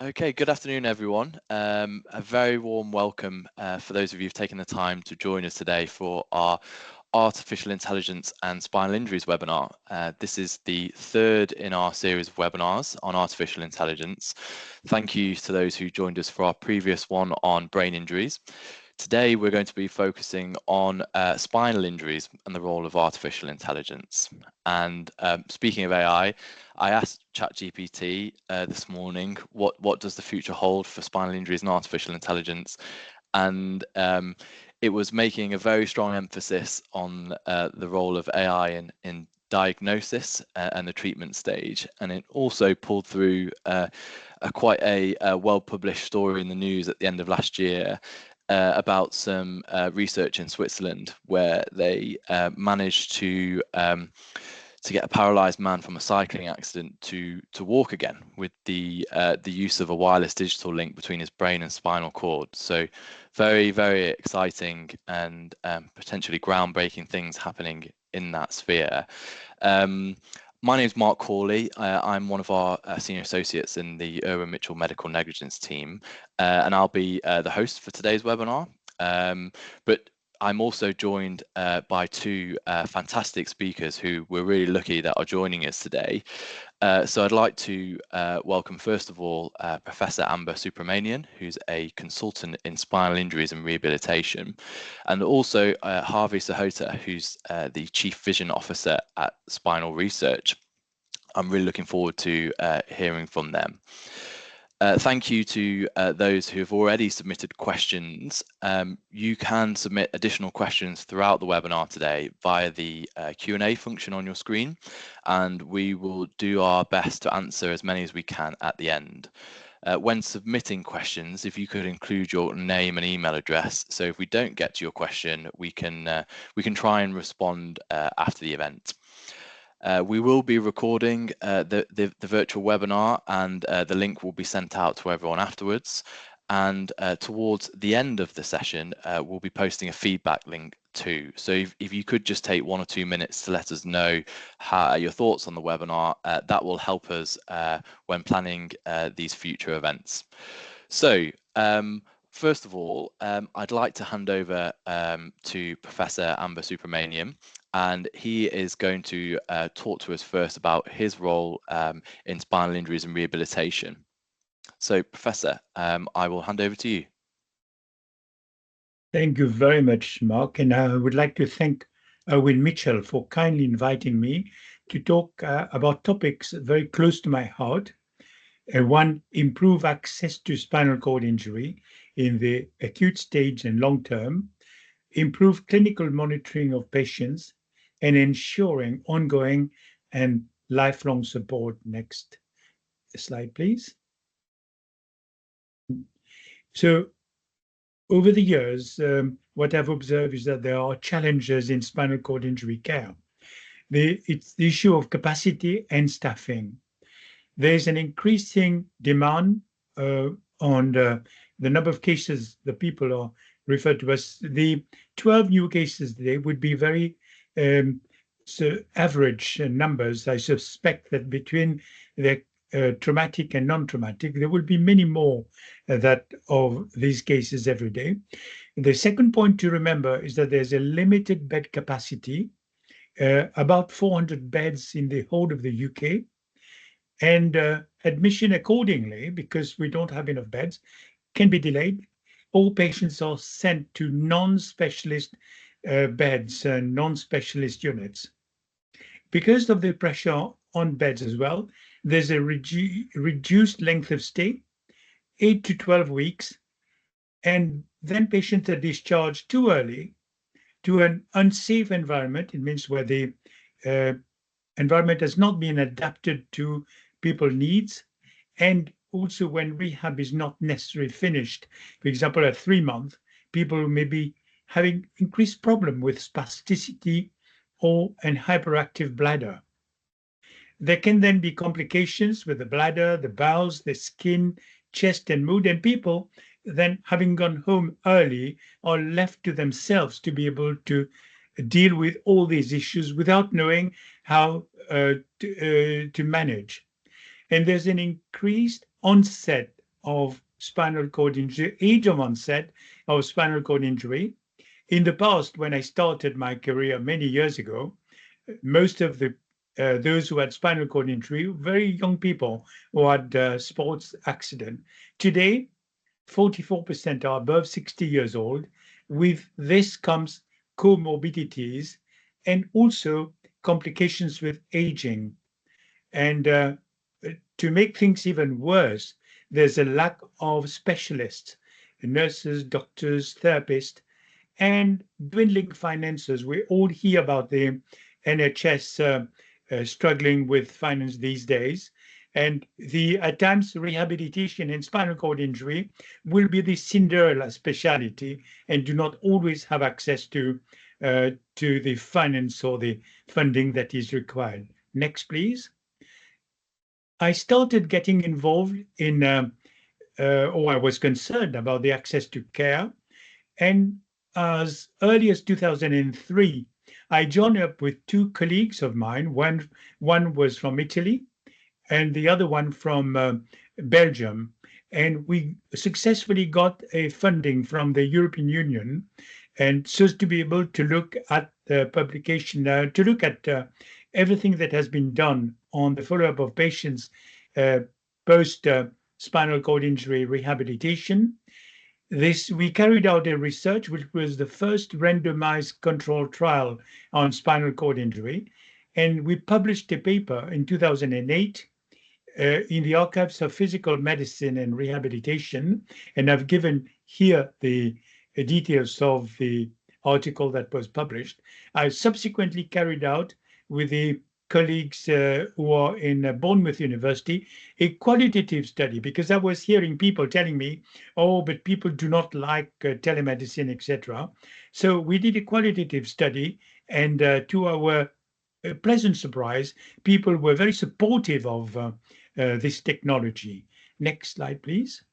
Okay, good afternoon, everyone. A very warm welcome for those of you who've taken the time to join us today for our Artificial Intelligence and Spinal Injuries webinar. This is the third in our series of webinars on artificial intelligence. Thank you to those who joined us for our previous one on brain injuries. Today, we're going to be focusing on spinal injuries and the role of artificial intelligence. And speaking of AI, I asked ChatGPT this morning, what does the future hold for spinal injuries and artificial intelligence? And it was making a very strong emphasis on the role of AI in diagnosis and the treatment stage. And it also pulled through quite a well-published story in the news at the end of last year about some research in Switzerland where they managed to get a paralyzed man from a cycling accident to walk again with the use of a wireless digital link between his brain and spinal cord. So very, very exciting and potentially groundbreaking things happening in that sphere. My name is Mark Corley. I'm one of our senior associates in the Irwin Mitchell Medical Negligence team, and I'll be the host for today's webinar. But I'm also joined by two fantastic speakers who we're really lucky that are joining us today. So I'd like to welcome, first of all, Professor Anba Soopramanien, who's a consultant in spinal injuries and rehabilitation, and also Harvey Sihota, who's the Chief Vision Officer at Spinal Research. I'm really looking forward to hearing from them. Thank you to those who have already submitted questions. You can submit additional questions throughout the webinar today via the Q&A function on your screen, and we will do our best to answer as many as we can at the end. When submitting questions, if you could include your name and email address, so if we don't get to your question, we can try and respond after the event. We will be recording the virtual webinar, and the link will be sent out to everyone afterwards. And towards the end of the session, we'll be posting a feedback link too. So if you could just take 1 or 2 minutes to let us know your thoughts on the webinar, that will help us when planning these future events. So first of all, I'd like to hand over to Professor Anba Soopramanien, and he is going to talk to us first about his role in spinal injuries and rehabilitation. So, Professor, I will hand over to you. Thank you very much, Mark, and I would like to thank Irwin Mitchell for kindly inviting me to talk about topics very close to my heart. One, improve access to spinal cord injury in the acute stage and long term, improve clinical monitoring of patients, and ensuring ongoing and lifelong support. Next slide, please. So over the years, what I've observed is that there are challenges in spinal cord injury care. It's the issue of capacity and staffing. There's an increasing demand on the number of cases that people are referred to as. The 12 new cases today would be very average numbers. I suspect that between the traumatic and non-traumatic, there will be many more of these cases every day. The second point to remember is that there's a limited bed capacity, about 400 beds in the whole of the UK, and admission accordingly, because we don't have enough beds, can be delayed. All patients are sent to non-specialist beds and non-specialist units. Because of the pressure on beds as well, there's a reduced length of stay, 8 to 12 weeks, and then patients are discharged too early to an unsafe environment. It means where the environment has not been adapted to people's needs, and also when rehab is not necessarily finished. For example, at 3 months, people may be having increased problem with spasticity or an hyperactive bladder. There can then be complications with the bladder, the bowels, the skin, chest, and mood, and people then, having gone home early, are left to themselves to be able to deal with all these issues without knowing how to manage. And there's an increased onset of spinal cord injury, age of onset of spinal cord injury. In the past, when I started my career many years ago, most of the those who had spinal cord injury, very young people who had sports accident. Today, 44% are above 60 years old. With this comes comorbidities and also complications with aging. And to make things even worse, there's a lack of specialists, nurses, doctors, therapists, and dwindling finances. We all hear about the NHS struggling with finance these days. And at times, rehabilitation and spinal cord injury will be the Cinderella specialty and do not always have access to the finance or the funding that is required. Next, please. I started getting involved in, or I was concerned about the access to care. And as early as 2003, I joined up with two colleagues of mine. One was from Italy and the other one from Belgium. And we successfully got a funding from the European Union, and so as to be able to look at the publication, to look at everything that has been done on the follow-up of patients post spinal cord injury rehabilitation. We carried out a research which was the first randomized controlled trial on spinal cord injury, and we published a paper in 2008 in the Archives of Physical Medicine and Rehabilitation, and I've given here the details of the article that was published. I subsequently carried out with the colleagues who are in Bournemouth University a qualitative study, because I was hearing people telling me, oh, but people do not like telemedicine, etc. So we did a qualitative study, and to our pleasant surprise, people were very supportive of this technology. Next slide, please.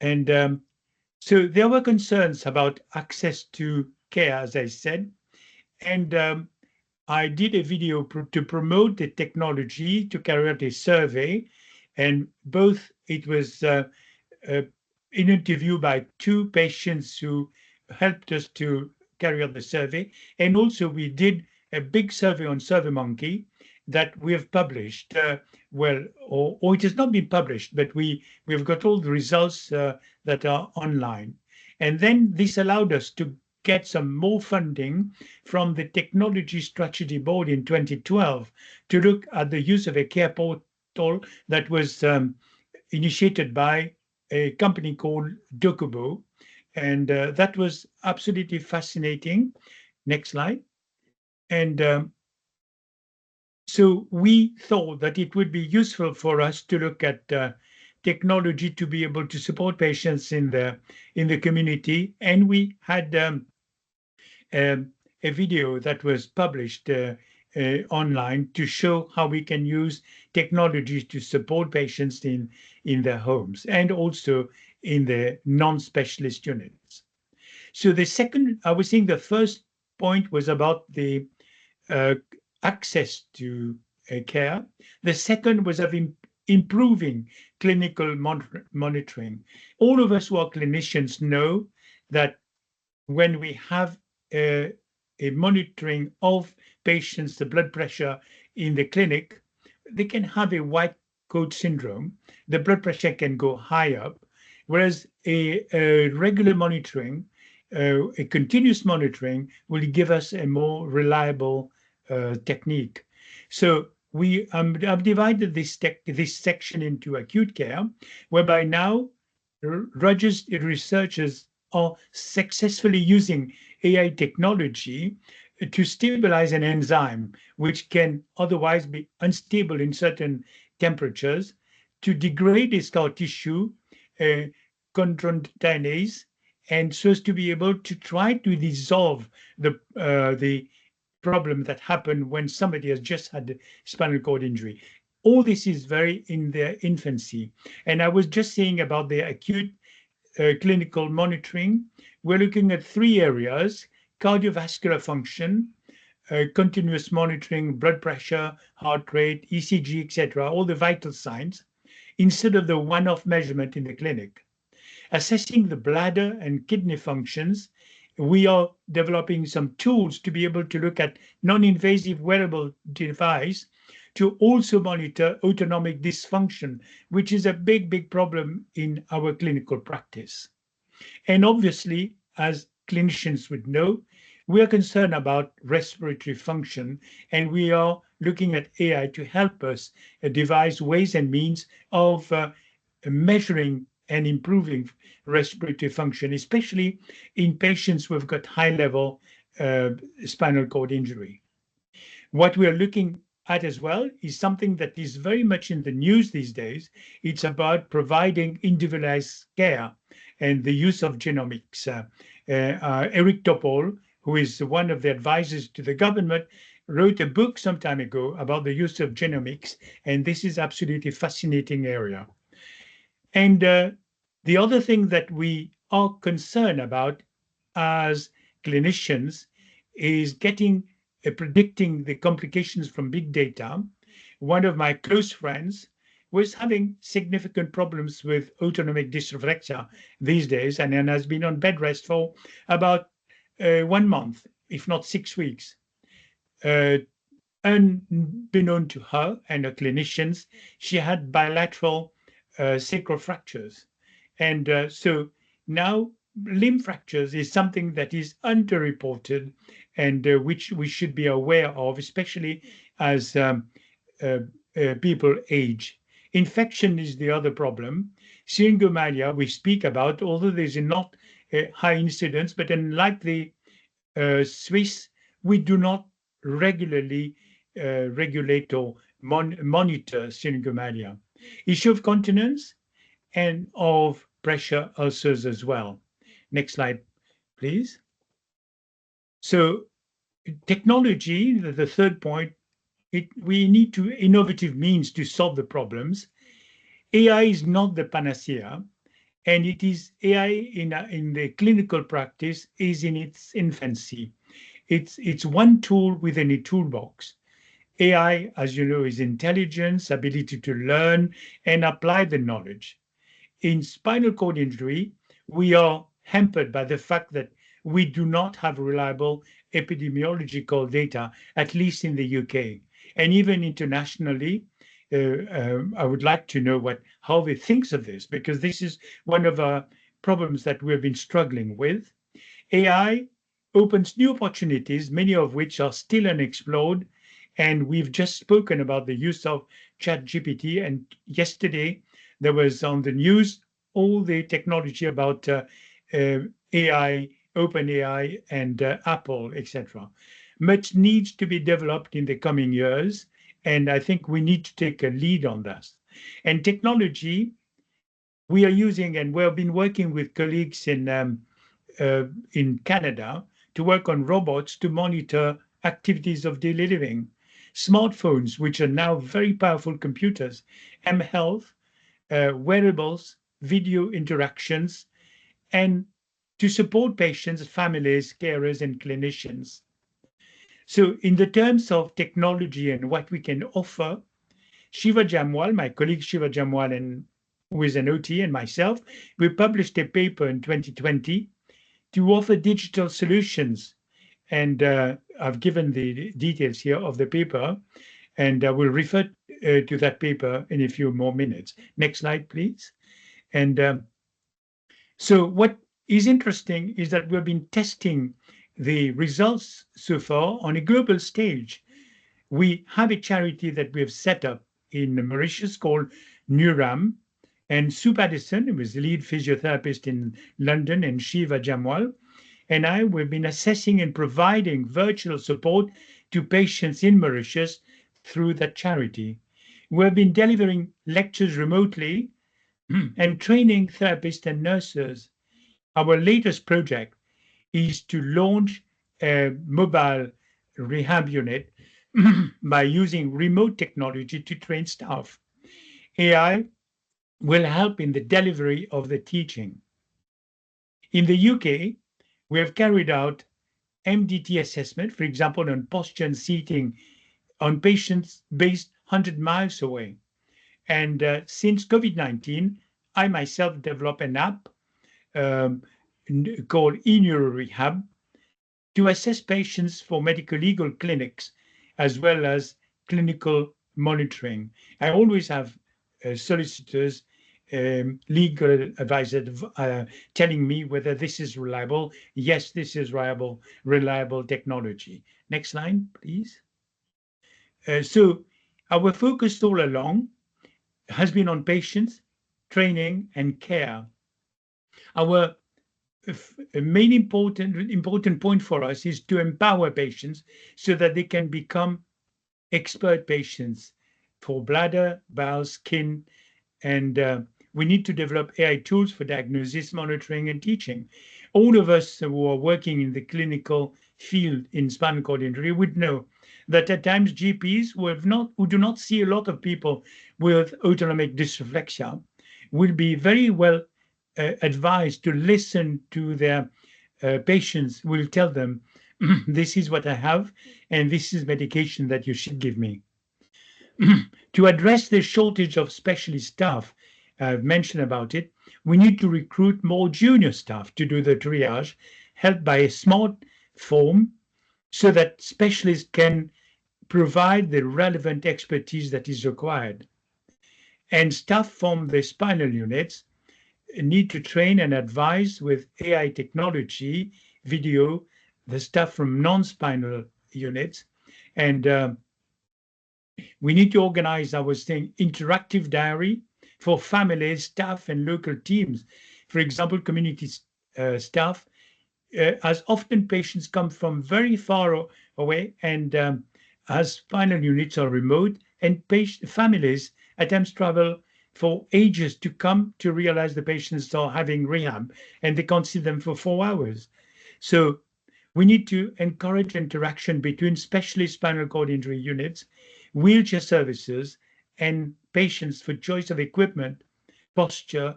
And so there were concerns about access to care, as I said, and I did a video to promote the technology, to carry out a survey, and both it was an interview by two patients who helped us to carry out the survey, and also we did a big survey on SurveyMonkey that we have published. Or it has not been published, but we've got all the results that are online. And then this allowed us to get some more funding from the Technology Strategy Board in 2012 to look at the use of a care portal that was initiated by a company called Dokubo. And that was absolutely fascinating. Next slide. And so we thought that it would be useful for us to look at technology to be able to support patients in the community. And we had a video that was published online to show how we can use technology to support patients in their homes and also in the non-specialist units. So I was saying the first point was about the access to care. The second was of improving clinical monitoring. All of us who are clinicians know that when we have a monitoring of patients, the blood pressure in the clinic, they can have a white coat syndrome. The blood pressure can go high up, whereas a regular monitoring, a continuous monitoring will give us a more reliable technique. So I've divided this section into acute care, whereby now researchers are successfully using AI technology to stabilize an enzyme which can otherwise be unstable in certain temperatures, to degrade a scar tissue, chondroitinase, and so as to be able to try to dissolve the problem that happened when somebody has just had spinal cord injury. All this is very in their infancy. And I was just saying about the acute clinical monitoring. We're looking at three areas: cardiovascular function, continuous monitoring, blood pressure, heart rate, ECG, etc., all the vital signs. instead of the one-off measurement in the clinic. Assessing the bladder and kidney functions, we are developing some tools to be able to look at non-invasive wearable device to also monitor autonomic dysfunction, which is a big problem in our clinical practice. And obviously, as clinicians would know, we are concerned about respiratory function, and we are looking at AI to help us devise ways and means of measuring and improving respiratory function, especially in patients who have got high-level spinal cord injury. What we are looking at as well is something that is very much in the news these days. It's about providing individualized care and the use of genomics. Eric Topol, who is one of the advisors to the government, wrote a book some time ago about the use of genomics, and this is absolutely fascinating area. And the other thing that we are concerned about as clinicians is predicting the complications from big data. One of my close friends was having significant problems with autonomic dysreflexia these days and has been on bed rest for about 1 month, if not 6 weeks. Unbeknown to her and her clinicians, she had bilateral sacral fractures. And so now limb fractures is something that is underreported and which we should be aware of, especially as people age. Infection is the other problem. Syringomyelia we speak about, although there's not a high incidence, but unlike the Swiss, we do not regularly regulate or monitor syringomyelia. Issue of continence and of pressure ulcers as well. Next slide, please. So technology, the third point, we need to innovative means to solve the problems. AI is not the panacea, and it is AI in the clinical practice is in its infancy. It's one tool within a toolbox. AI, as you know, is intelligence, ability to learn and apply the knowledge. In spinal cord injury, we are hampered by the fact that we do not have reliable epidemiological data, at least in the UK. And even internationally, I would like to know what Harvey thinks of this, because this is one of our problems that we've been struggling with. AI opens new opportunities, many of which are still unexplored. And we've just spoken about the use of ChatGPT. And yesterday, there was on the news all the technology about AI, OpenAI, and Apple, etc. Much needs to be developed in the coming years, and I think we need to take a lead on that. And technology, we are using, and we've been working with colleagues in Canada to work on robots to monitor activities of daily living. Smartphones, which are now very powerful computers, mHealth, wearables, video interactions, and to support patients, families, carers, and clinicians. So in the terms of technology and what we can offer, Shiva Jamwal, my colleague Shiva Jamwal, and who is an OT, and myself, we published a paper in 2020 to offer digital solutions. And I've given the details here of the paper, and I will refer to that paper in a few more minutes. Next slide, please. And so what is interesting is that we've been testing the results so far on a global stage. We have a charity that we have set up in Mauritius called NURAM, and Sue Paddison, who is the lead physiotherapist in London, and Shiva Jamwal, and I, we've been assessing and providing virtual support to patients in Mauritius through that charity. We've been delivering lectures remotely and training therapists and nurses. Our latest project is to launch a mobile rehab unit by using remote technology to train staff. AI will help in the delivery of the teaching. In the UK, we have carried out MDT assessment, for example, on posture and seating on patients based 100 miles away. And since COVID-19, I myself developed an app um, called eNeuroRehab to assess patients for medical legal clinics as well as clinical monitoring. I always have solicitors, legal advisors telling me whether this is reliable. Yes, this is reliable technology. Next line, please. So our focus all along has been on patients, training, and care. Our main important point for us is to empower patients so that they can become expert patients for bladder, bowel, skin, and we need to develop AI tools for diagnosis, monitoring, and teaching. All of us who are working in the clinical field in spinal cord injury would know that at times GPs who do not see a lot of people with autonomic dysreflexia will be very well advised to listen to their patients, will tell them, this is what I have, and this is medication that you should give me. To address the shortage of specialist staff, I've mentioned about it, we need to recruit more junior staff to do the triage, helped by a smart form so that specialists can provide the relevant expertise that is required. And staff from the spinal units need to train and advise with AI technology, video, the staff from non-spinal units. And we need to organize, I was saying, interactive diary for families, staff, and local teams. For example, community staff, as often patients come from very far away, and as spinal units are remote, and families at times travel for ages to come to realize the patients are having rehab, and they can't see them for 4 hours. So we need to encourage interaction between specialist spinal cord injury units, wheelchair services, and patients for choice of equipment, posture,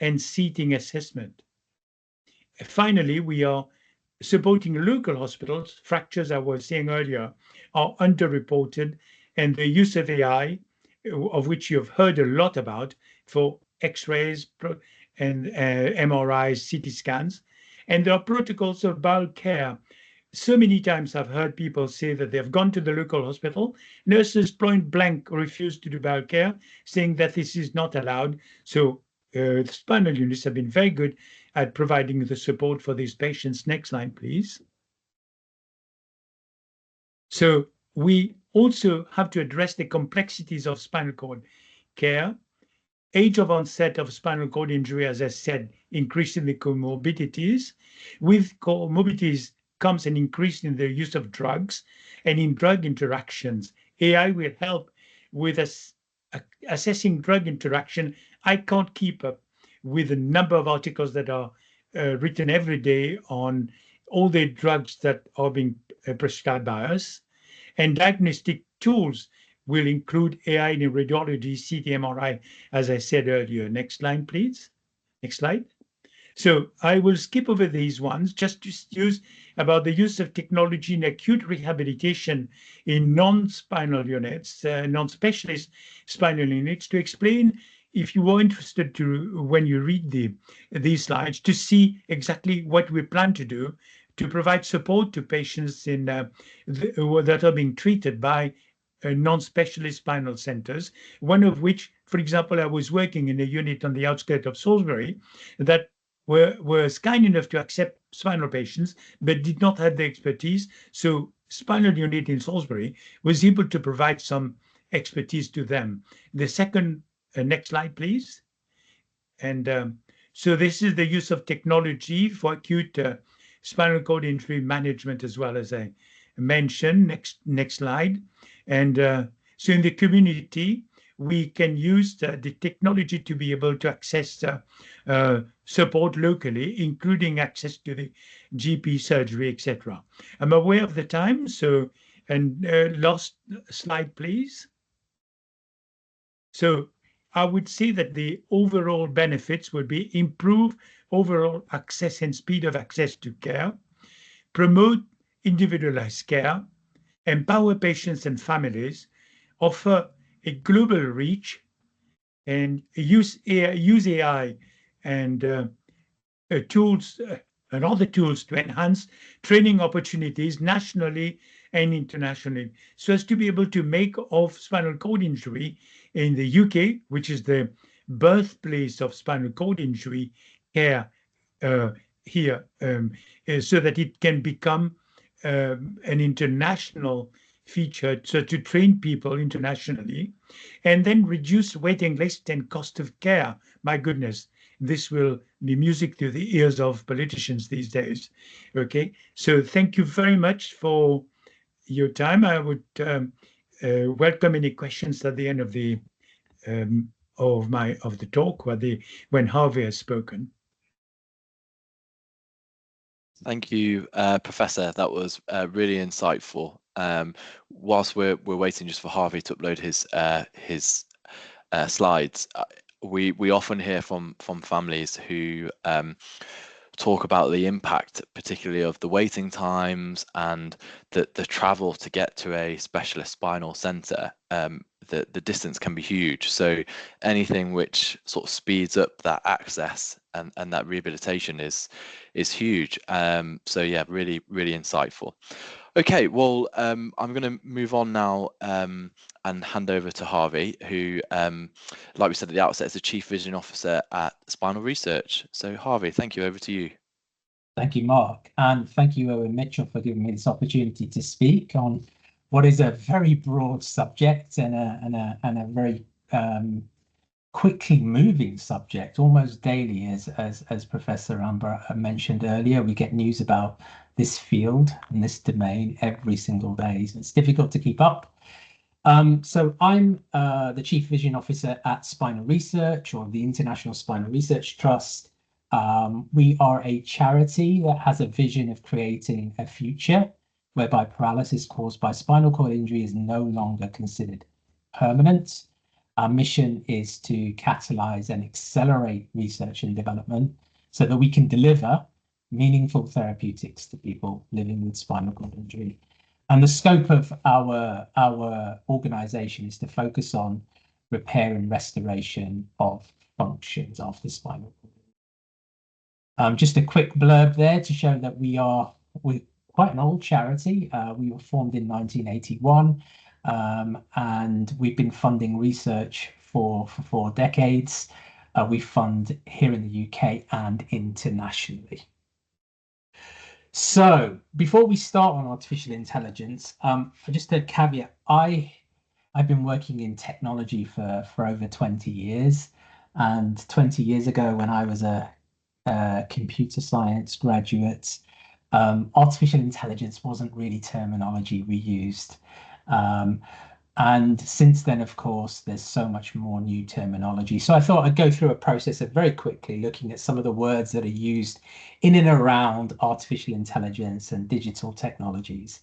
and seating assessment. Finally, we are supporting local hospitals. Fractures, I was saying earlier, are underreported, and the use of AI, of which you've heard a lot about, for X-rays and MRIs, CT scans. And there are protocols of bowel care. So many times I've heard people say that they've gone to the local hospital, nurses point blank refuse to do bowel care, saying that this is not allowed. So the spinal units have been very good at providing the support for these patients. Next line, please. So we also have to address the complexities of spinal cord care. Age of onset of spinal cord injury, as I said, increasing the comorbidities. With comorbidities comes an increase in the use of drugs and in drug interactions. AI will help with assessing drug interaction. I can't keep up with the number of articles that are written every day on all the drugs that are being prescribed by us. And diagnostic tools will include AI in radiology, CT, MRI, as I said earlier. Next line, please. Next slide. So I will skip over these ones just to use about the use of technology in acute rehabilitation in non-spinal units, non-specialist spinal units, to explain, if you are interested to, when you read these slides, to see exactly what we plan to do to provide support to patients in that are being treated by non-specialist spinal centers, one of which, for example, I was working in a unit on the outskirts of Salisbury that was kind enough to accept spinal patients, but did not have the expertise. So spinal unit in Salisbury was able to provide some expertise to them. The second, next slide, please. And so this is the use of technology for acute spinal cord injury management, as well as I mentioned. Next slide. And so in the community, we can use the technology to be able to access support locally, including access to the GP surgery, etc. I'm aware of the time, so, and last slide, please. So I would say that the overall benefits would be improve overall access and speed of access to care, promote individualized care, empower patients and families, offer a global reach, and use AI and tools and other tools to enhance training opportunities nationally and internationally, so as to be able to make of spinal cord injury in the UK, which is the birthplace of spinal cord injury care uh, here, so that it can become an international feature, so to train people internationally, and then reduce waiting list and cost of care. My goodness, this will be music to the ears of politicians these days. Okay, so thank you very much for your time. I would welcome any questions at the end of the of the talk, when Harvey has spoken. Thank you, Professor. That was really insightful. Whilst we're waiting just for Harvey to upload his slides, we often hear from families who talk about the impact, particularly of the waiting times and the travel to get to a specialist spinal centre. The distance can be huge. So anything which sort of speeds up that access and that rehabilitation is huge. So yeah, really insightful. Okay, well, I'm going to move on now and hand over to Harvey, who, like we said at the outset, is the Chief Vision Officer at Spinal Research. So Harvey, thank you. Over to you. Thank you, Mark. And thank you, Owen Mitchell, for giving me this opportunity to speak on what is a very broad subject and a very quickly moving subject, almost daily, as Professor Anba mentioned earlier. We get news about this field and this domain every single day. So it's difficult to keep up. So I'm the Chief Vision Officer at Spinal Research, or the International Spinal Research Trust. We are a charity that has a vision of creating a future whereby paralysis caused by spinal cord injury is no longer considered permanent. Our mission is to catalyze and accelerate research and development so that we can deliver meaningful therapeutics to people living with spinal cord injury. And the scope of our organization is to focus on repair and restoration of functions after spinal cord. Just a quick blurb there to show that we're quite an old charity. We were formed in 1981, and we've been funding research for 4 decades. We fund here in the UK and internationally. So before we start on artificial intelligence, just a caveat, I've been working in technology for over 20 years. And 20 years ago, when I was a computer science graduate, artificial intelligence wasn't really terminology we used. And since then, of course, there's so much more new terminology. So I thought I'd go through a process of very quickly looking at some of the words that are used in and around artificial intelligence and digital technologies.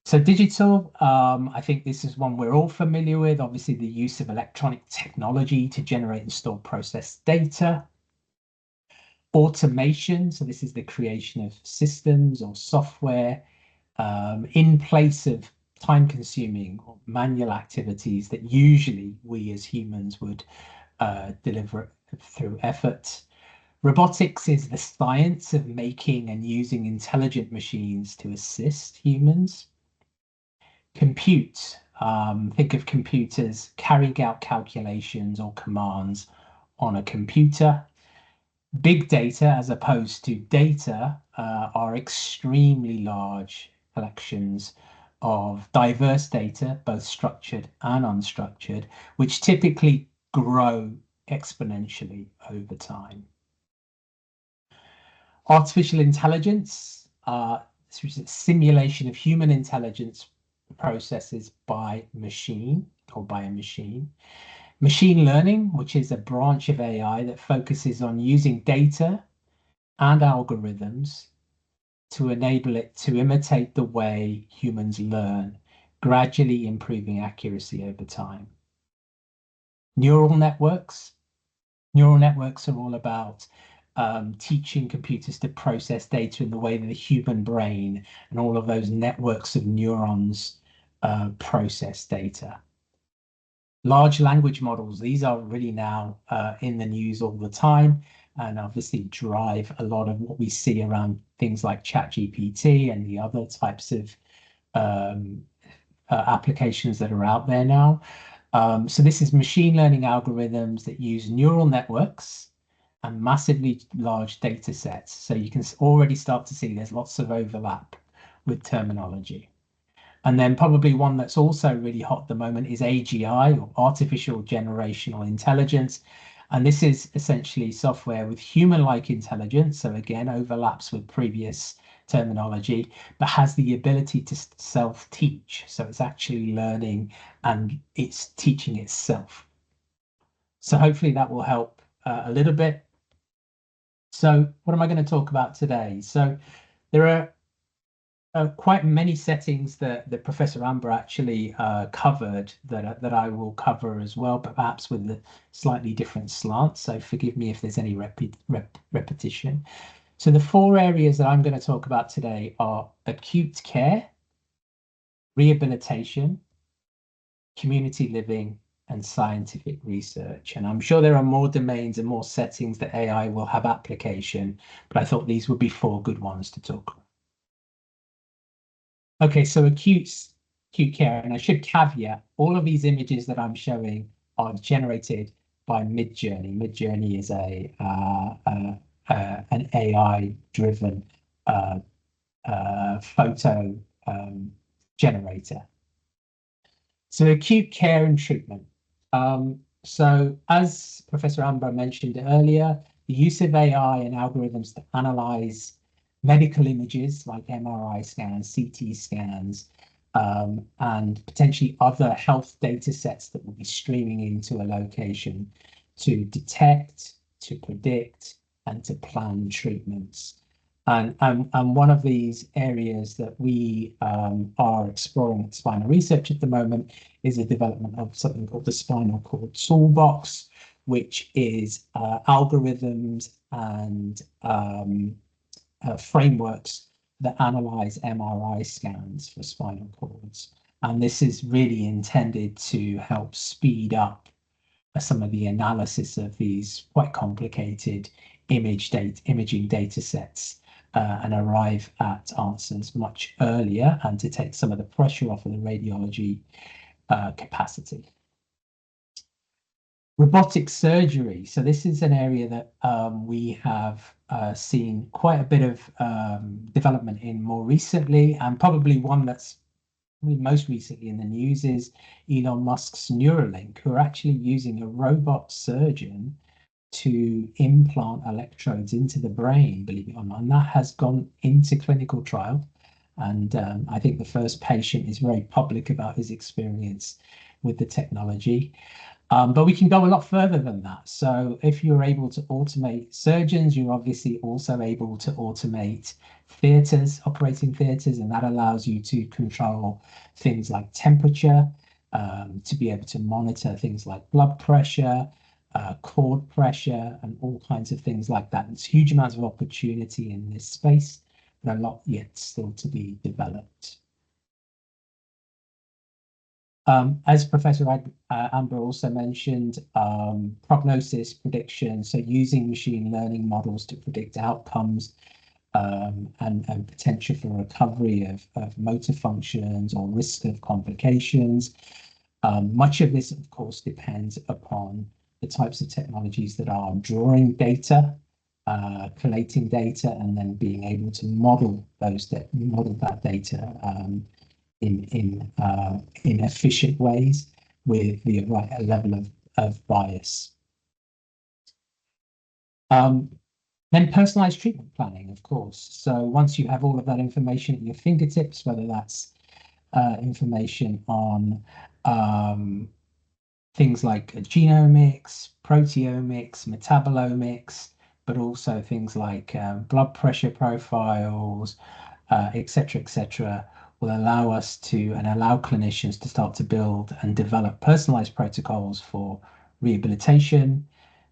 So digital, I think this is one we're all familiar with. Obviously, the use of electronic technology to generate and store processed data. Automation, so this is the creation of systems or software in place of time-consuming or manual activities that usually we as humans would deliver through effort. Robotics is the science of making and using intelligent machines to assist humans. Compute, think of computers carrying out calculations or commands on a computer. Big data, as opposed to data, are extremely large collections of diverse data, both structured and unstructured, which typically grow exponentially over time. Artificial intelligence, which is simulation of human intelligence processes by machine or by a machine. Machine learning, which is a branch of AI that focuses on using data and algorithms to enable it to imitate the way humans learn, gradually improving accuracy over time. Neural networks. Neural networks are all about teaching computers to process data in the way that the human brain and all of those networks of neurons process data. Large language models, these are really now in the news all the time, and obviously drive a lot of what we see around things like ChatGPT and the other types of applications that are out there now. So this is machine learning algorithms that use neural networks and massively large data sets. So you can already start to see there's lots of overlap with terminology. And then probably one that's also really hot at the moment is AGI, or artificial generational intelligence. And this is essentially software with human-like intelligence. So again, overlaps with previous terminology, but has the ability to self-teach. So it's actually learning and it's teaching itself. So hopefully that will help a little bit. So what am I going to talk about today? So there are quite many settings that Professor Anba actually covered that I will cover as well, but perhaps with a slightly different slant. So forgive me if there's any repetition. So the 4 areas that I'm going to talk about today are acute care, rehabilitation, community living, and scientific research. And I'm sure there are more domains and more settings that AI will have application, but I thought these would be 4 good ones to talk about. Okay, so acute care, and I should caveat, all of these images that I'm showing are generated by Midjourney. Midjourney is an AI-driven photo generator. So acute care and treatment. So as Professor Anba mentioned earlier, the use of AI and algorithms to analyze medical images like MRI scans, CT scans, and potentially other health data sets that will be streaming into a location to detect, to predict, and to plan treatments. And one of these areas that we are exploring at Spinal Research at the moment is the development of something called the Spinal Cord Toolbox, which is algorithms and frameworks that analyze MRI scans for spinal cords. And this is really intended to help speed up some of the analysis of these quite complicated imaging data sets and arrive at answers much earlier, and to take some of the pressure off of the radiology capacity. Robotic surgery. So this is an area that we have seen quite a bit of development in more recently, and probably one that's most recently in the news is Elon Musk's Neuralink, who are actually using a robot surgeon to implant electrodes into the brain, believe it or not, and that has gone into clinical trial. And I think the first patient is very public about his experience with the technology. But we can go a lot further than that. So if you're able to automate surgeons, you're obviously also able to automate theatres, operating theatres, and that allows you to control things like temperature, to be able to monitor things like blood pressure, cord pressure, and all kinds of things like that. There's huge amounts of opportunity in this space, but a lot yet still to be developed. As Professor Anba also mentioned, prognosis, prediction, so using machine learning models to predict outcomes and potential for recovery of motor functions or risk of complications. Much of this, of course, depends upon the types of technologies that are drawing data, collating data, and then being able to model that data in efficient ways with the right level of bias. Then personalized treatment planning, of course. So once you have all of that information at your fingertips, whether that's information on things like genomics, proteomics, metabolomics, but also things like blood pressure profiles, et cetera, will allow us to, and allow clinicians to start to build and develop personalized protocols for rehabilitation,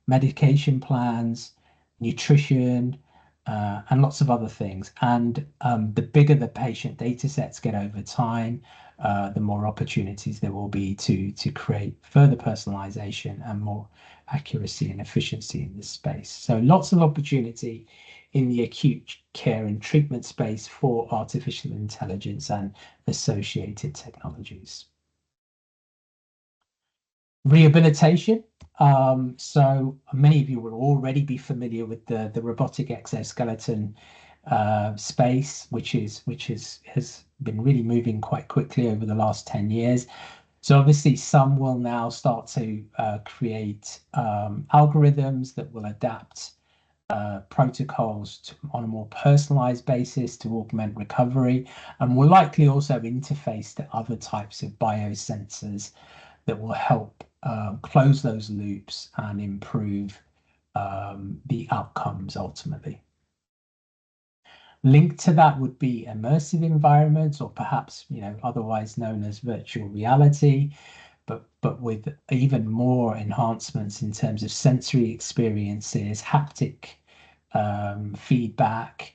medication plans, nutrition, and lots of other things. And the bigger the patient data sets get over time, the more opportunities there will be to create further personalization and more accuracy and efficiency in this space. So lots of opportunity in the acute care and treatment space for artificial intelligence and associated technologies. Rehabilitation. So many of you will already be familiar with the robotic exoskeleton space, which has been really moving quite quickly over the last 10 years. So obviously some will now start to create algorithms that will adapt protocols on a more personalized basis to augment recovery, and will likely also interface to other types of biosensors that will help close those loops and improve the outcomes ultimately. Linked to that would be immersive environments, or perhaps, otherwise known as virtual reality, but with even more enhancements in terms of sensory experiences, haptic feedback,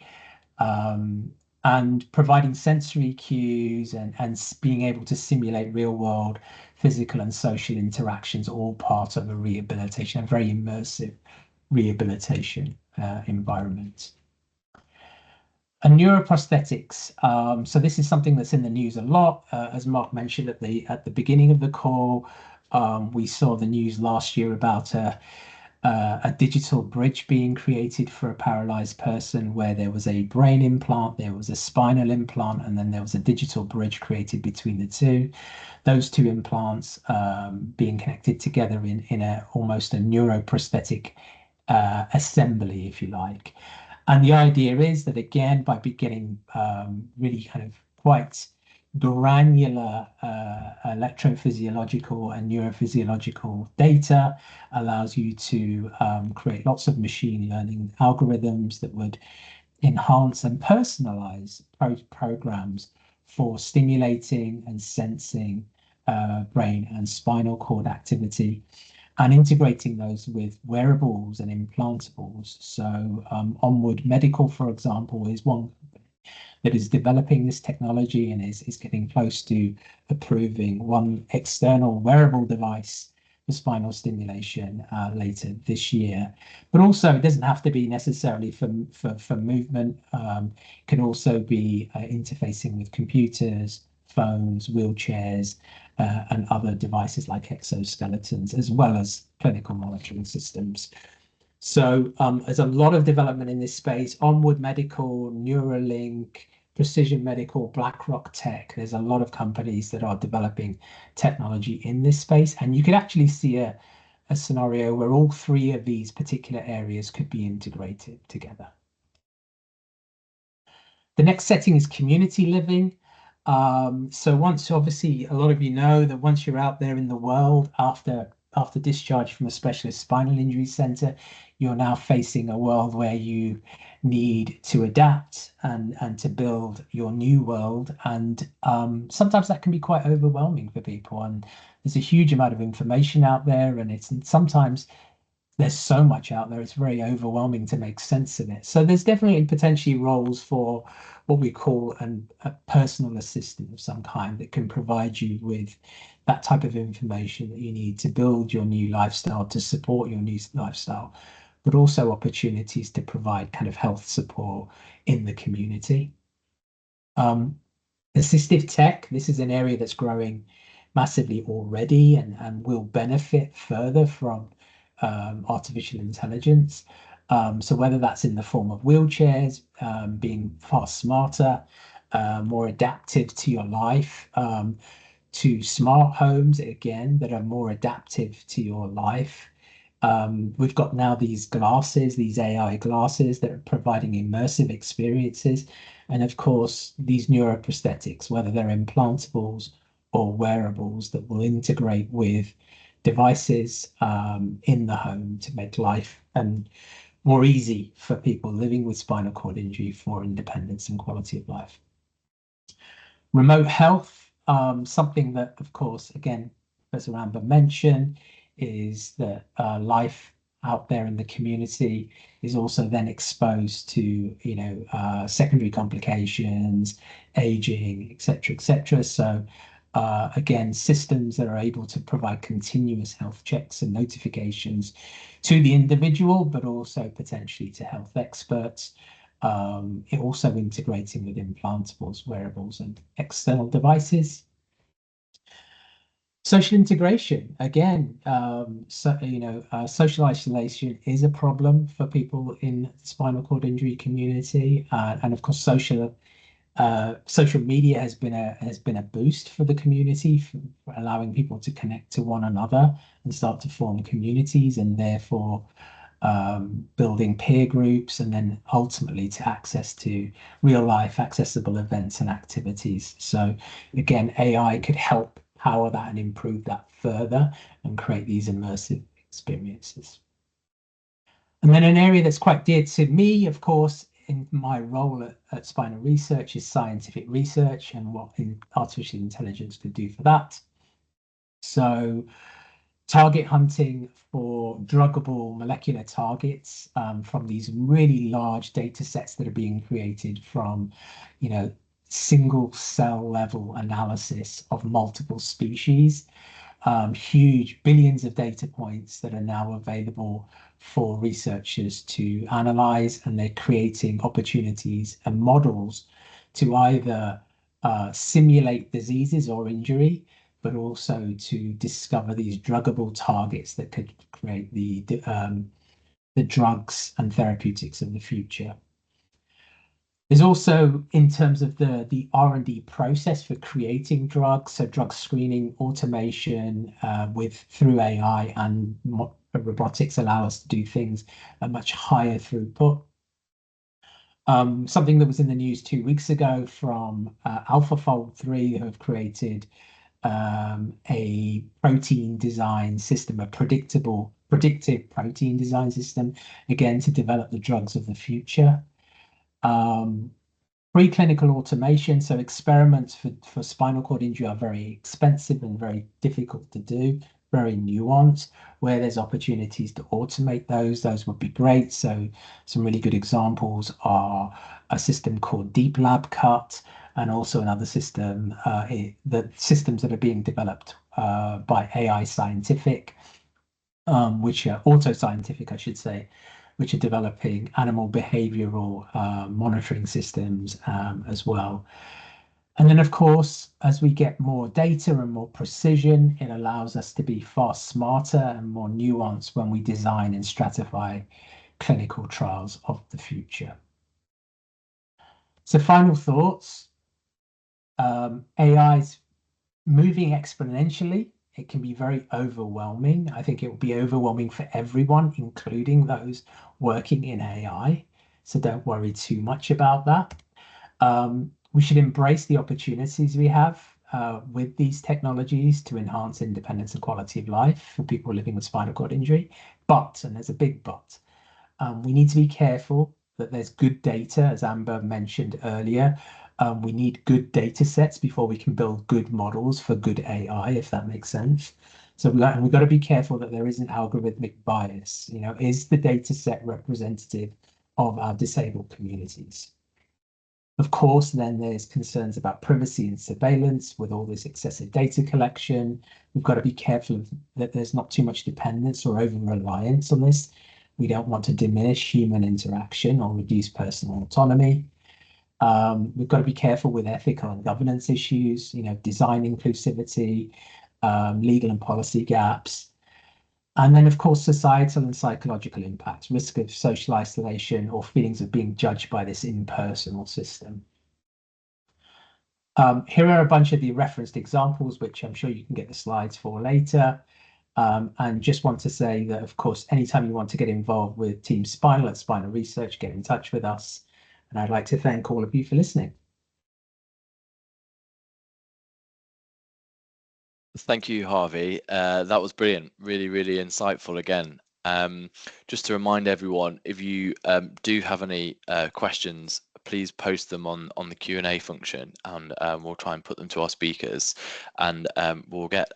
and providing sensory cues and being able to simulate real world physical and social interactions, all part of a rehabilitation, a very immersive rehabilitation environment. And neuroprosthetics. So this is something that's in the news a lot. As Mark mentioned at the beginning of the call, we saw the news last year about a digital bridge being created for a paralyzed person, where there was a brain implant, there was a spinal implant, and then there was a digital bridge created between the two. Those two implants being connected together in almost a neuroprosthetic assembly, if you like. And the idea is that, again, by getting really kind of quite granular electrophysiological and neurophysiological data, allows you to create lots of machine learning algorithms that would enhance and personalize programs for stimulating and sensing brain and spinal cord activity, and integrating those with wearables and implantables. So Onward Medical, for example, is one that is developing this technology and is getting close to approving one external wearable device for spinal stimulation later this year. But also, it doesn't have to be necessarily for movement. It can also be interfacing with computers, phones, wheelchairs, and other devices like exoskeletons, as well as clinical monitoring systems. So there's a lot of development in this space. Onward Medical, Neuralink, Precision Medical, BlackRock Tech. There's a lot of companies that are developing technology in this space. And you could actually see a scenario where all three of these particular areas could be integrated together. The next setting is community living. So once, obviously, a lot of you know that once you're out there in the world after discharge from a specialist spinal injury center, you're now facing a world where you need to adapt and to build your new world. And sometimes that can be quite overwhelming for people. And there's a huge amount of information out there, and sometimes there's so much out there, it's very overwhelming to make sense of it. So there's definitely potentially roles for what we call a personal assistant of some kind that can provide you with that type of information that you need to build your new lifestyle, to support your new lifestyle, but also opportunities to provide kind of health support in the community. Assistive tech, this is an area that's growing massively already and will benefit further from artificial intelligence. So whether that's in the form of wheelchairs, being far smarter, more adaptive to your life, to smart homes, again, that are more adaptive to your life. We've got now these glasses, these AI glasses that are providing immersive experiences. And of course, these neuroprosthetics, whether they're implantables or wearables that will integrate with devices in the home to make life more easy for people living with spinal cord injury, for independence and quality of life. Remote health, something that, of course, again, Professor Anba mentioned, is that life out there in the community is also then exposed to, secondary complications, aging, etc. So again, systems that are able to provide continuous health checks and notifications to the individual, but also potentially to health experts. It also integrating with implantables, wearables, and external devices. Social integration, again, social isolation is a problem for people in the spinal cord injury community, and of course, social media has been a boost for the community, for allowing people to connect to one another and start to form communities, and therefore building peer groups, and then ultimately to access to real life accessible events and activities. So again, AI could help power that and improve that further and create these immersive experiences. And then an area that's quite dear to me, of course, in my role at Spinal Research, is scientific research and what artificial intelligence could do for that. So target hunting for druggable molecular targets from these really large data sets that are being created from, single cell level analysis of multiple species, huge billions of data points that are now available for researchers to analyze, and they're creating opportunities and models to either simulate diseases or injury, but also to discover these druggable targets that could create the drugs and therapeutics of the future. There's also, in terms of the R&D process for creating drugs, so drug screening, automation through AI and robotics allow us to do things at much higher throughput. Something that was in the news 2 weeks ago from AlphaFold 3, who have created a protein design system, a predictive protein design system, again, to develop the drugs of the future. Preclinical automation, so experiments for spinal cord injury are very expensive and very difficult to do, very nuanced. Where there's opportunities to automate those would be great. So some really good examples are a system called Deep Lab Cut, and also another system, the systems that are being developed by AI Scientific, which are Auto Scientific, I should say, which are developing animal behavioral monitoring systems as well. And then, of course, as we get more data and more precision, it allows us to be far smarter and more nuanced when we design and stratify clinical trials of the future. So final thoughts. AI is moving exponentially. It can be very overwhelming. I think it will be overwhelming for everyone, including those working in AI. So don't worry too much about that. We should embrace the opportunities we have with these technologies to enhance independence and quality of life for people living with spinal cord injury. But, and there's a big but, we need to be careful that there's good data, as Anba mentioned earlier. We need good data sets before we can build good models for good AI, if that makes sense. So we've got to be careful that there isn't algorithmic bias. Is the data set representative of our disabled communities? Of course, then there's concerns about privacy and surveillance with all this excessive data collection. We've got to be careful that there's not too much dependence or over-reliance on this. We don't want to diminish human interaction or reduce personal autonomy. We've got to be careful with ethical and governance issues, design inclusivity, legal and policy gaps. And then, of course, societal and psychological impacts, risk of social isolation or feelings of being judged by this impersonal system. Here are a bunch of the referenced examples, which I'm sure you can get the slides for later. And just want to say that, of course, anytime you want to get involved with Team Spinal at Spinal Research, get in touch with us. And I'd like to thank all of you for listening. Thank you, Harvey. That was brilliant. Really, really insightful again. Just to remind everyone, if you do have any questions, please post them on the Q&A function, and we'll try and put them to our speakers, and we'll get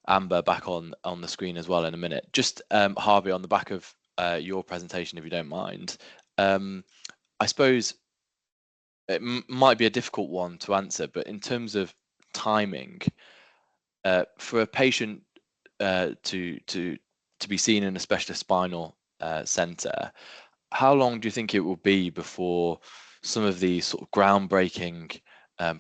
Amber back on the screen as well in a minute. Just Harvey, on the back of your presentation, if you don't mind, I suppose it might be a difficult one to answer, but in terms of timing, for a patient to be seen in a specialist spinal centre, how long do you think it will be before some of these sort of groundbreaking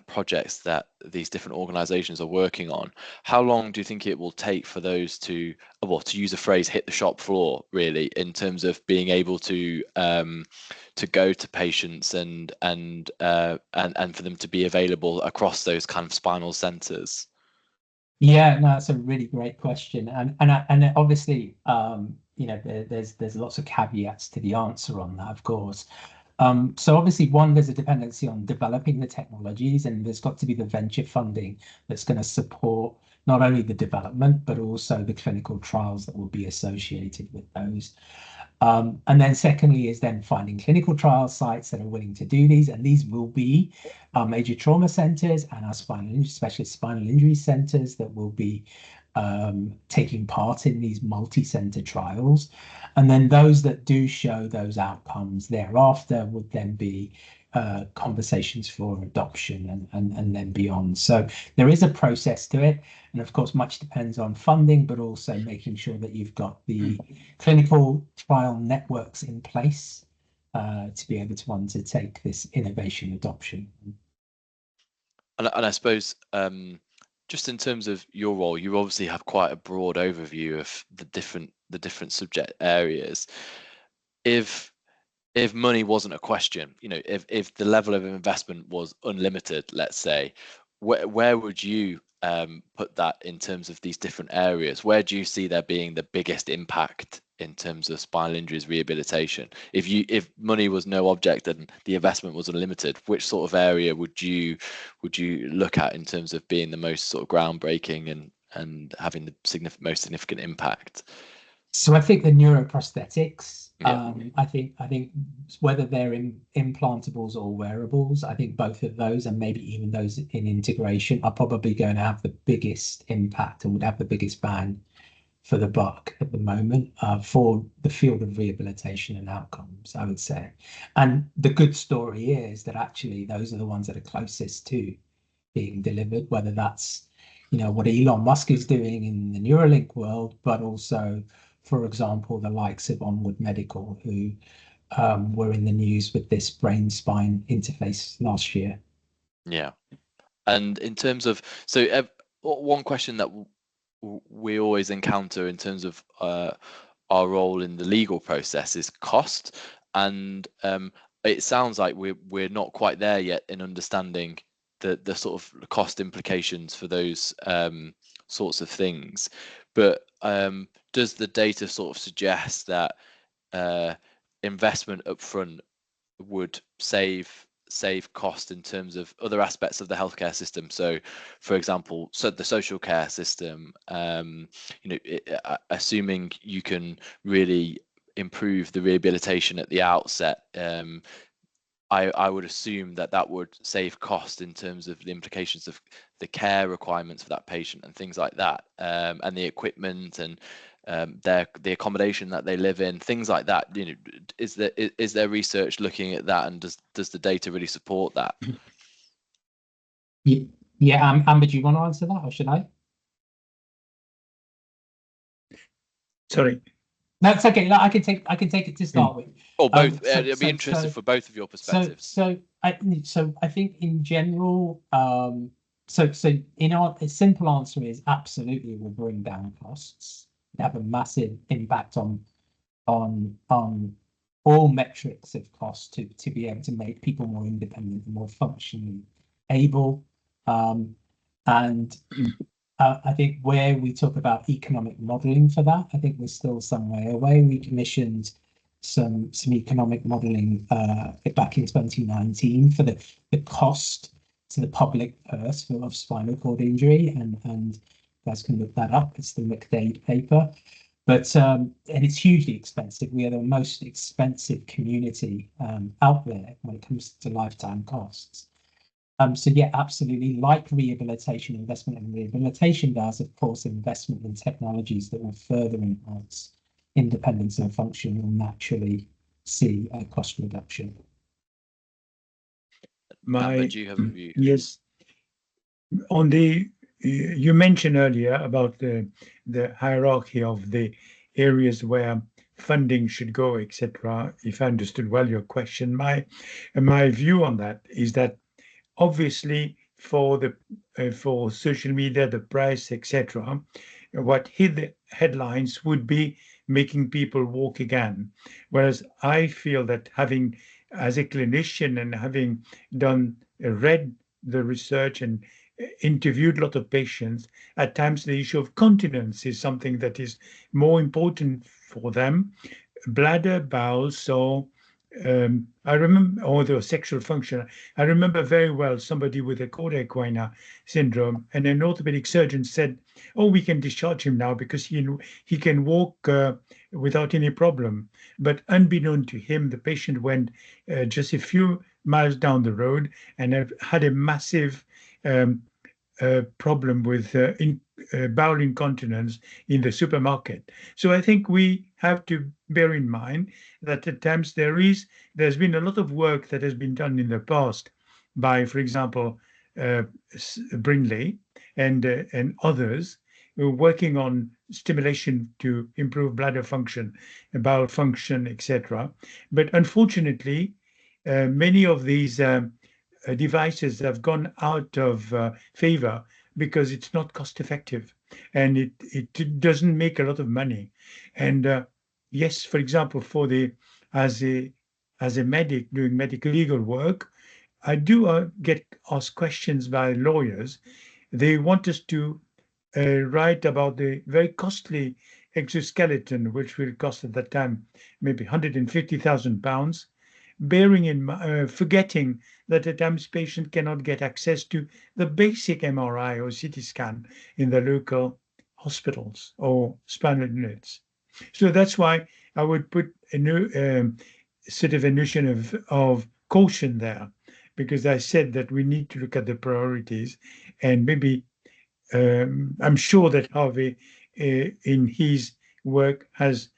projects that these different organizations are working on, how long do you think it will take for those to, well, to use a phrase, hit the shop floor, really, in terms of being able to go to patients and for them to be available across those kind of spinal centers? Yeah, no, that's a really great question, and obviously, you know, there's lots of caveats to the answer on that, of course. So obviously, one, there's a dependency on developing the technologies, and there's got to be the venture funding that's going to support not only the development, but also the clinical trials that will be associated with those. And then secondly is then finding clinical trial sites that are willing to do these, and these will be our major trauma centers and our specialist spinal injury centers that will be taking part in these multi-center trials. And then those that do show those outcomes thereafter would then be conversations for adoption and then beyond. So there is a process to it. And of course, much depends on funding, but also making sure that you've got the clinical trial networks in place to be able to want to take this innovation adoption. And I suppose just in terms of your role, you obviously have quite a broad overview of the different subject areas. If money wasn't a question, you know, if the level of investment was unlimited, let's say, where would you put that in terms of these different areas? Where do you see there being the biggest impact in terms of spinal injuries rehabilitation? If money was no object and the investment was unlimited, which sort of area would you look at in terms of being the most sort of groundbreaking and having the most significant impact? So I think the neuroprosthetics, I think whether they're in implantables or wearables, I think both of those, and maybe even those in integration, are probably going to have the biggest impact and would have the biggest bang for the buck at the moment for the field of rehabilitation and outcomes, I would say. And the good story is that actually those are the ones that are closest to being delivered, whether that's, you know, what Elon Musk is doing in the Neuralink world, but also, for example, the likes of Onward Medical, who were in the news with this brain-spine interface last year. Yeah. And in terms of, so one question that we always encounter in terms of our role in the legal process is cost. And it sounds like we're not quite there yet in understanding the sort of cost implications for those sorts of things. But does the data sort of suggest that investment upfront would save cost in terms of other aspects of the healthcare system? So, for example, the social care system, you know, assuming you can really improve the rehabilitation at the outset, I would assume that would save cost in terms of the implications of the care requirements for that patient and things like that, and the equipment and the accommodation that they live in, things like that. You know, is there research looking at that, and does the data really support that? Yeah, Amber, do you want to answer that, or should I? Sorry. That's okay. No, I can take it to start with. Or both. I'd be interested for both of your perspectives. So I think in general, so in our simple answer is absolutely will bring down costs. They have a massive impact on all metrics of cost to be able to make people more independent and more functionally able. And I think where we talk about economic modelling for that, I think we're still some way away. We commissioned some economic modelling back in 2019 for the cost to the public purse of spinal cord injury, and you guys can look that up. It's the McDade paper, but and it's hugely expensive. We are the most expensive community out there when it comes to lifetime costs. So yeah, absolutely. Like rehabilitation, investment in rehabilitation does, of course, investment in technologies that will further enhance independence and function will naturally see a cost reduction. Anba, do you have a view? Yes. On the, you mentioned earlier about the hierarchy of the areas where funding should go, etc. If I understood well your question, my view on that is that obviously for the for social media, the press, etc., what hit the headlines would be making people walk again. Whereas I feel that having, as a clinician and having done read the research and interviewed a lot of patients, at times the issue of continence is something that is more important for them. Bladder, bowel, so I remember, or the sexual function. I remember very well somebody with a cauda equina syndrome, and an orthopedic surgeon said, "Oh, we can discharge him now because he can walk without any problem." But unbeknown to him, the patient went just a few miles down the road and had a massive problem with bowel incontinence in the supermarket. So I think we have to bear in mind that at times there's been a lot of work that has been done in the past by, for example, Brindley and others who are working on stimulation to improve bladder function, bowel function, etc. But unfortunately, many of these devices have gone out of favor because it's not cost effective and it doesn't make a lot of money. And yes, for example, for the as a medic doing medical legal work, I do get asked questions by lawyers. They want us to write about the very costly exoskeleton, which will cost at that time maybe £150,000, bearing in forgetting that at times patient cannot get access to the basic MRI or CT scan in the local hospitals or spinal units. So that's why I would put a new sort of a notion of caution there, because I said that we need to look at the priorities, and maybe I'm sure that Harvey, in his work, has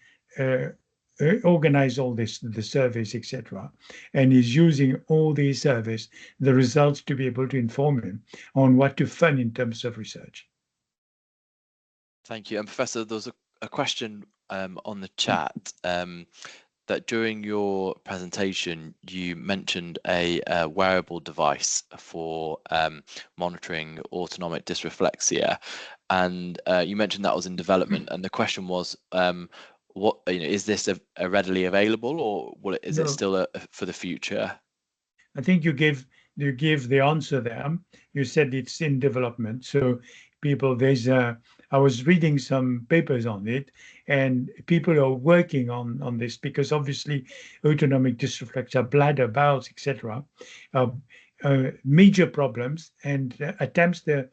organized all this, the surveys, etc., and is using all these surveys, the results, to be able to inform him on what to fund in terms of research. Thank you. And Professor, there's a question on the chat that during your presentation, you mentioned a wearable device for monitoring autonomic dysreflexia, and you mentioned that was in development. And the question was, what, is this a readily available, or is it still for the future? I think you gave the answer there. You said it's in development. So people, I was reading some papers on it, and people are working on this, because obviously autonomic dysreflexia, bladder, bowels, etc., are major problems, and attempts the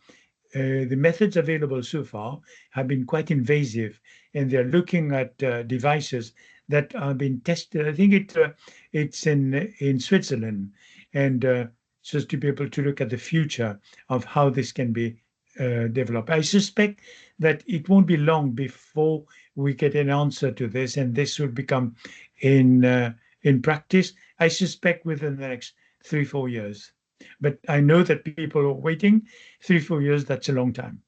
methods available so far have been quite invasive, and they're looking at devices that are being tested. I think it's in Switzerland, and just to be able to look at the future of how this can be developed. I suspect that it won't be long before we get an answer to this, and this will become in practice, I suspect, within the next 3-4 years. But I know that people are waiting. 3-4 years, that's a long time.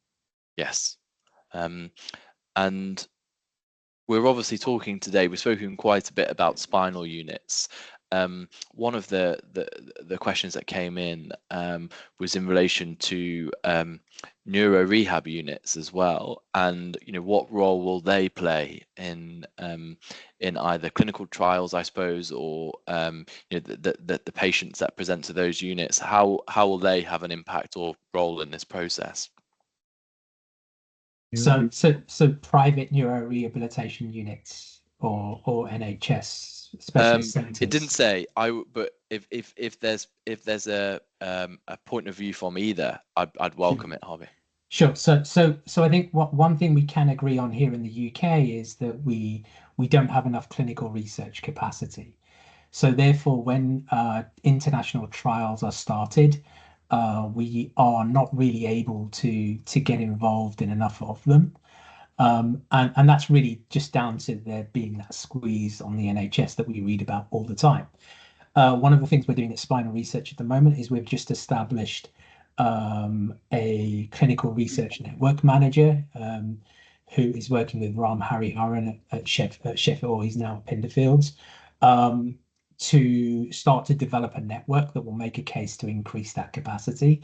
Yes. And we're obviously talking today, we've spoken quite a bit about spinal units. One of the questions that came in was in relation to neuro rehab units as well, and what role will they play in either clinical trials, I suppose, or the patients that present to those units. How will they have an impact or role in this process? So private neuro rehabilitation units or NHS specialist centres. It didn't say. But if there's a point of view from either, I'd welcome it, Harvey. Sure. So I think one thing we can agree on here in the UK is that we don't have enough clinical research capacity. So therefore, when international trials are started, we are not really able to get involved in enough of them. And that's really just down to there being that squeeze on the NHS that we read about all the time. One of the things we're doing at Spinal Research at the moment is we've just established a clinical research network manager who is working with Ram Hariharan at Sheffield, or he's now at Pinderfields, to start to develop a network that will make a case to increase that capacity.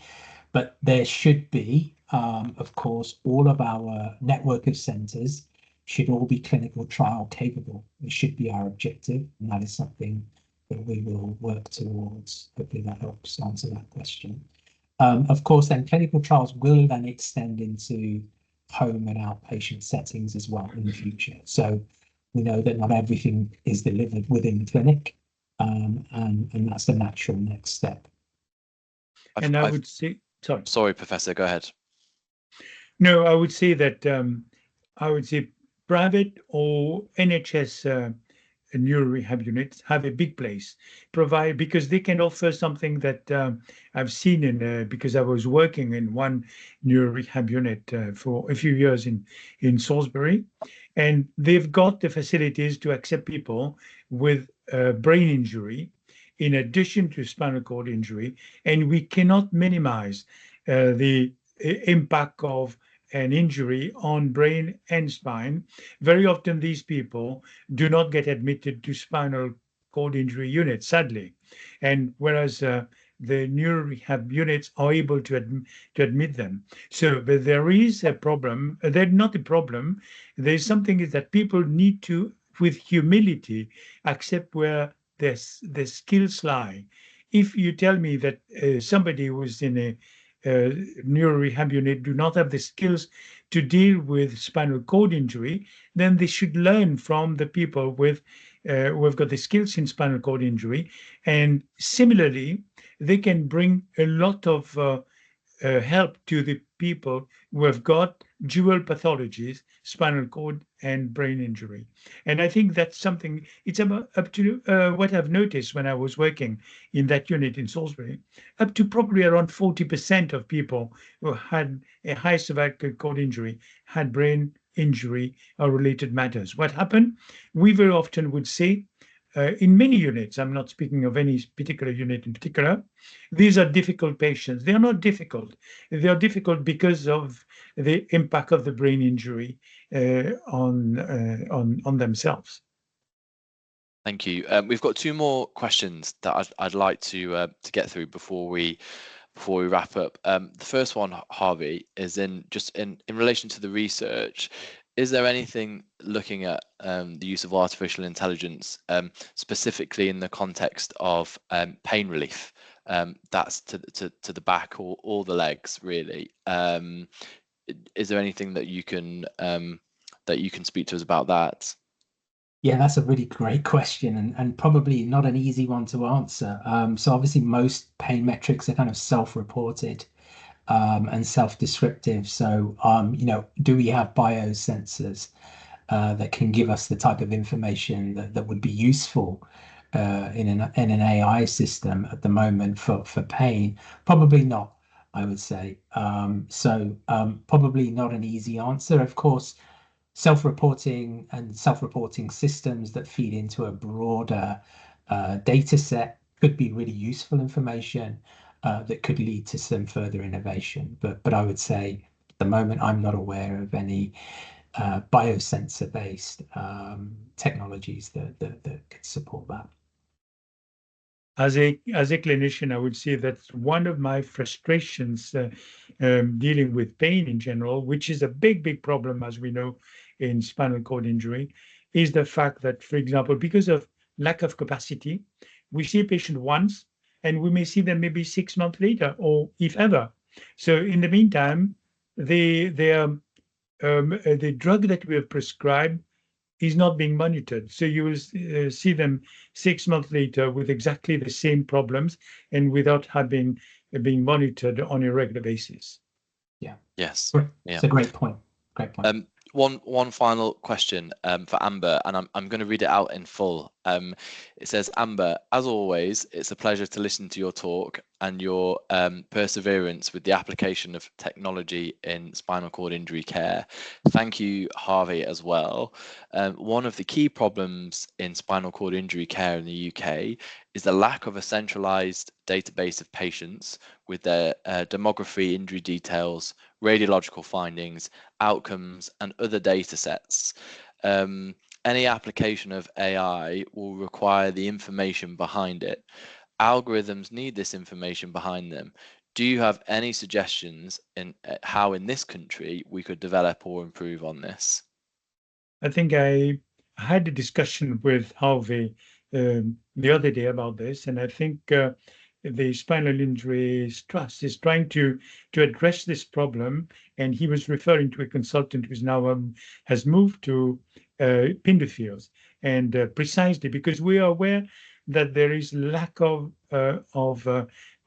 But there should be, of course, all of our network of centres should all be clinical trial capable. It should be our objective, and that is something that we will work towards. Hopefully that helps answer that question. Of course, then clinical trials will then extend into home and outpatient settings as well in the future. So we know that not everything is delivered within the clinic, and that's the natural next step. And I would say, sorry, Professor, go ahead. No, I would say that private or NHS neuro rehab units have a big place, because they can offer something that I've seen because I was working in one neuro rehab unit for a few years in Salisbury, and they've got the facilities to accept people with brain injury in addition to spinal cord injury, and we cannot minimize the impact of an injury on brain and spine. Very often these people do not get admitted to spinal cord injury units, sadly. And whereas the neuro rehab units are able to admit them. So, but there is a problem. There's not a problem. There's something is that people need to, with humility, accept where their skills lie. If you tell me that somebody who's in a neuro rehab unit do not have the skills to deal with spinal cord injury, then they should learn from the people with who have got the skills in spinal cord injury. And similarly, they can bring a lot of help to the people who have got dual pathologies, spinal cord and brain injury. And I think that's something, it's up to what I've noticed when I was working in that unit in Salisbury, up to probably around 40% of people who had a high cervical cord injury had brain injury or related matters. What happened? We very often would say, in many units, I'm not speaking of any particular unit in particular, these are difficult patients. They are not difficult. They are difficult because of the impact of the brain injury on themselves. Thank you. We've got two more questions that I'd like to get through before we wrap up. The first one, Harvey, is in relation to the research. Is there anything looking at the use of artificial intelligence, specifically in the context of pain relief? That's to the back or the legs, really. Is there anything that you can speak to us about that? Yeah, that's a really great question, and probably not an easy one to answer. So obviously most pain metrics are kind of self-reported and self-descriptive. So, do we have biosensors that can give us the type of information that would be useful in an AI system at the moment for pain? Probably not, I would say. So probably not an easy answer. Of course, self-reporting systems that feed into a broader data set could be really useful information that could lead to some further innovation. But I would say at the moment I'm not aware of any biosensor-based technologies that could support that. As a clinician, I would say that's one of my frustrations dealing with pain in general, which is a big problem, as we know, in spinal cord injury, is the fact that, for example, because of lack of capacity, we see a patient once, and we may see them maybe 6 months later, or if ever. So in the meantime, the drug that we have prescribed is not being monitored. So you will see them 6 months later with exactly the same problems and without being monitored on a regular basis. Yeah. Yes. Yeah. It's a great point. Great point. One final question for Anba, and I'm going to read it out in full. It says, Anba, as always, it's a pleasure to listen to your talk and your perseverance with the application of technology in spinal cord injury care. Thank you, Harvey, as well. One of the key problems in spinal cord injury care in the UK is the lack of a centralized database of patients with their demography, injury details, radiological findings, outcomes, and other data sets. Any application of AI will require the information behind it. Algorithms need this information behind them. Do you have any suggestions in how in this country we could develop or improve on this? I think I had a discussion with Harvey the other day about this, and I think the Spinal Injuries Trust is trying to address this problem, and he was referring to a consultant who's now has moved to Pinderfields, and precisely because we are aware that there is lack of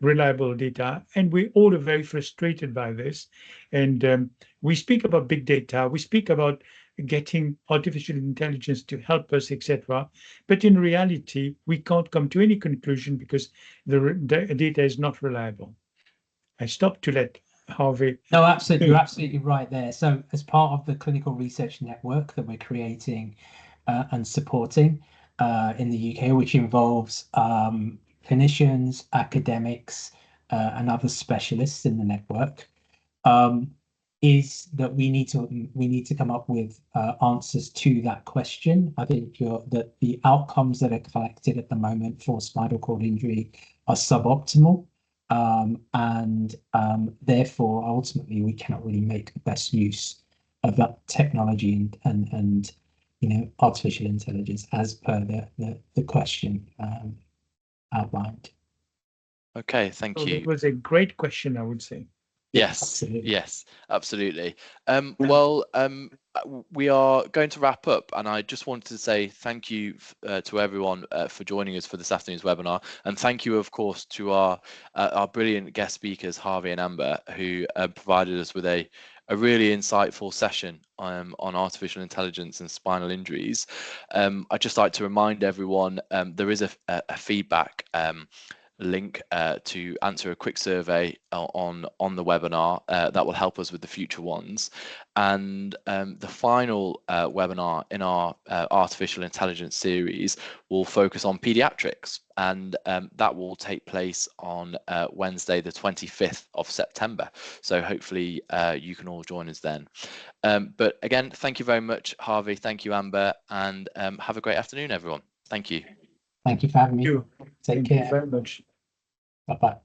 reliable data, and we all are very frustrated by this. And we speak about big data, we speak about getting artificial intelligence to help us, etc. But in reality, we can't come to any conclusion because the data is not reliable. I stopped to let Harvey. No, absolutely, you're absolutely right there. So as part of the clinical research network that we're creating and supporting in the UK, which involves clinicians, academics, and other specialists in the network, is that we need to come up with answers to that question. I think that the outcomes that are collected at the moment for spinal cord injury are suboptimal, and therefore ultimately we cannot really make the best use of that technology and artificial intelligence as per the question outlined. Okay, thank you. It was a great question, I would say. Yes, absolutely. Yes, absolutely. Well, we are going to wrap up, and I just wanted to say thank you to everyone for joining us for this afternoon's webinar, and thank you, of course, to our brilliant guest speakers, Harvey and Anba, who provided us with a really insightful session on artificial intelligence and spinal injuries. I'd just like to remind everyone there is a feedback link to answer a quick survey on the webinar that will help us with the future ones. And the final webinar in our artificial intelligence series will focus on pediatrics, and that will take place on Wednesday the 25th of September. So hopefully you can all join us then. But again, thank you very much, Harvey. Thank you, Anba, and have a great afternoon, everyone. Thank you. Thank you for having me. Thank you. Take Thank care. you very much. Bye-bye.